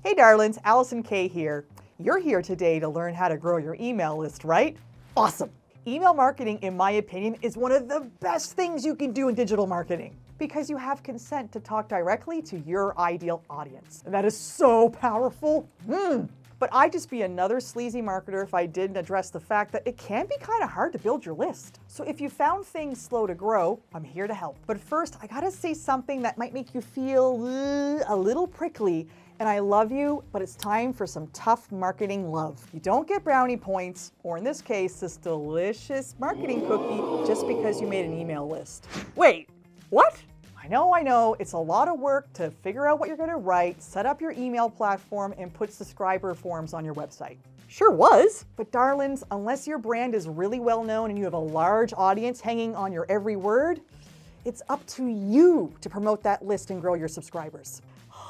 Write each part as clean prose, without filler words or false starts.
Hey darlings, Allison Kay here. You're here today to learn how to grow your email list, right? Awesome! Email marketing, in my opinion, is one of the best things you can do in digital marketing because you have consent to talk directly to your ideal audience. And that is so powerful. But I'd just be another sleazy marketer if I didn't address the fact that it can be kind of hard to build your list. So if you found things slow to grow, I'm here to help. But first, I gotta say something that might make you feel a little prickly. And I love you, but it's time for some tough marketing love. You don't get brownie points, or in this case, this delicious marketing cookie, just because you made an email list. Wait, what? I know, it's a lot of work to figure out what you're gonna write, set up your email platform, and put subscriber forms on your website. Sure was. But darlings, unless your brand is really well known and you have a large audience hanging on your every word, it's up to you to promote that list and grow your subscribers.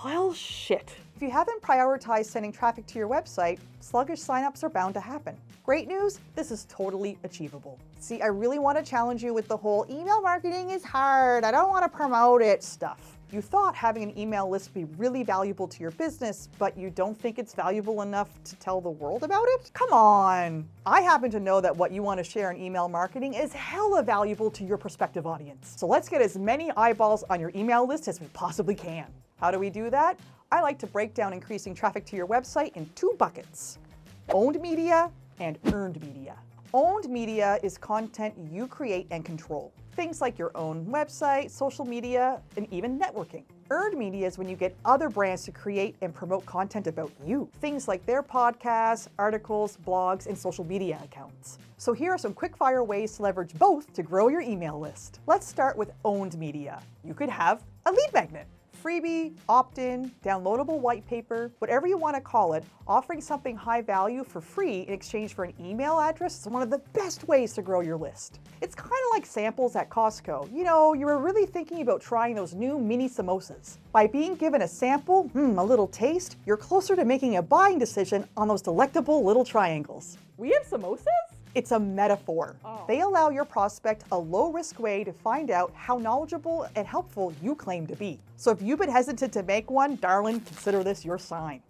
Well, shit. If you haven't prioritized sending traffic to your website, sluggish signups are bound to happen. Great news, this is totally achievable. See, I really want to challenge you with the whole email marketing is hard, I don't want to promote it stuff. You thought having an email list would be really valuable to your business, but you don't think it's valuable enough to tell the world about it? Come on. I happen to know that what you want to share in email marketing is hella valuable to your prospective audience. So let's get as many eyeballs on your email list as we possibly can. How do we do that? I like to break down increasing traffic to your website in two buckets: owned media and earned media. Owned media is content you create and control. Things like your own website, social media, and even networking. Earned media is when you get other brands to create and promote content about you. Things like their podcasts, articles, blogs, and social media accounts. So here are some quick-fire ways to leverage both to grow your email list. Let's start with owned media. You could have a lead magnet. Freebie, opt-in, downloadable white paper, whatever you want to call it, offering something high value for free in exchange for an email address is one of the best ways to grow your list. It's kind of like samples at Costco. You know, you were really thinking about trying those new mini samosas. By being given a sample, a little taste, you're closer to making a buying decision on those delectable little triangles. We have samosas? It's a metaphor. They allow your prospect a low-risk way to find out how knowledgeable and helpful you claim to be. So if you've been hesitant to make one, darling, consider this your sign.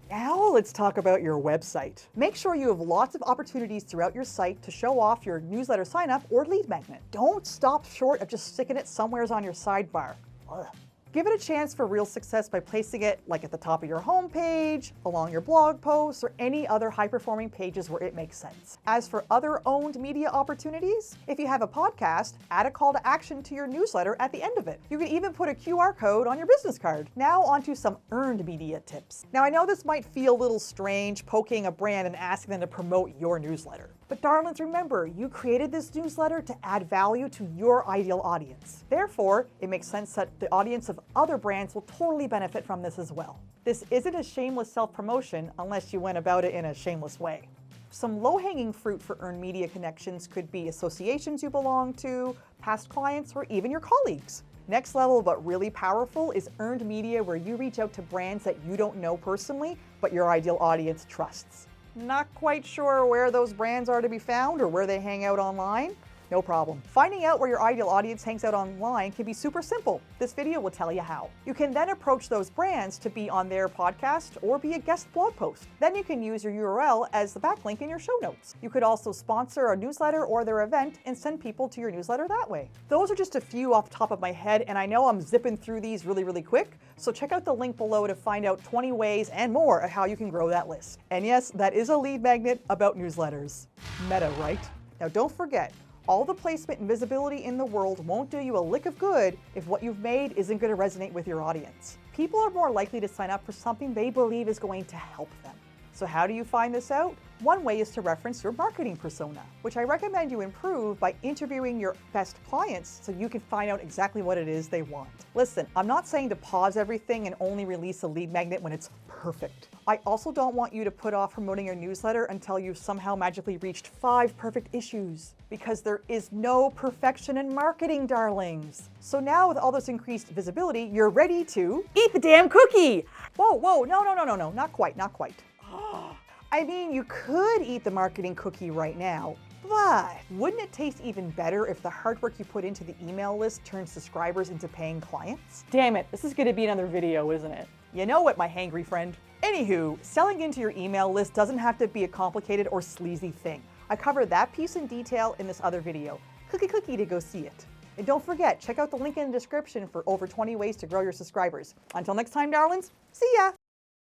Now let's talk about your website. Make sure you have lots of opportunities throughout your site to show off your newsletter sign-up or lead magnet. Don't stop short of just sticking it somewhere on your sidebar. Ugh. Give it a chance for real success by placing it like at the top of your homepage, along your blog posts, or any other high-performing pages where it makes sense. As for other owned media opportunities, if you have a podcast, add a call to action to your newsletter at the end of it. You can even put a QR code on your business card. Now onto some earned media tips. Now I know this might feel a little strange poking a brand and asking them to promote your newsletter. But darlings, remember, you created this newsletter to add value to your ideal audience. Therefore, it makes sense that the audience of other brands will totally benefit from this as well. This isn't a shameless self-promotion unless you went about it in a shameless way. Some low-hanging fruit for earned media connections could be associations you belong to, past clients, or even your colleagues. Next level, but really powerful, is earned media where you reach out to brands that you don't know personally, but your ideal audience trusts. Not quite sure where those brands are to be found or where they hang out online? No problem. Finding out where your ideal audience hangs out online can be super simple. This video will tell you how. You can then approach those brands to be on their podcast or be a guest blog post. Then you can use your URL as the backlink in your show notes. You could also sponsor a newsletter or their event and send people to your newsletter that way. Those are just a few off the top of my head, and I know I'm zipping through these really quick, so check out the link below to find out 20 ways and more of how you can grow that list. And yes, that is a lead magnet about newsletters. Meta, right? Now don't forget, all the placement and visibility in the world won't do you a lick of good if what you've made isn't going to resonate with your audience. People are more likely to sign up for something they believe is going to help them. So how do you find this out? One way is to reference your marketing persona, which I recommend you improve by interviewing your best clients so you can find out exactly what it is they want. Listen, I'm not saying to pause everything and only release a lead magnet when it's perfect. I also don't want you to put off promoting your newsletter until you've somehow magically reached 5 perfect issues, because there is no perfection in marketing, darlings. So now with all this increased visibility, you're ready to eat the damn cookie. Whoa, no, not quite. I mean, you could eat the marketing cookie right now, but wouldn't it taste even better if the hard work you put into the email list turned subscribers into paying clients? Damn it, this is gonna be another video, isn't it? You know what, my hangry friend? Anywho, selling into your email list doesn't have to be a complicated or sleazy thing. I covered that piece in detail in this other video. Clicky to go see it. And don't forget, check out the link in the description for over 20 ways to grow your subscribers. Until next time, darlings, see ya!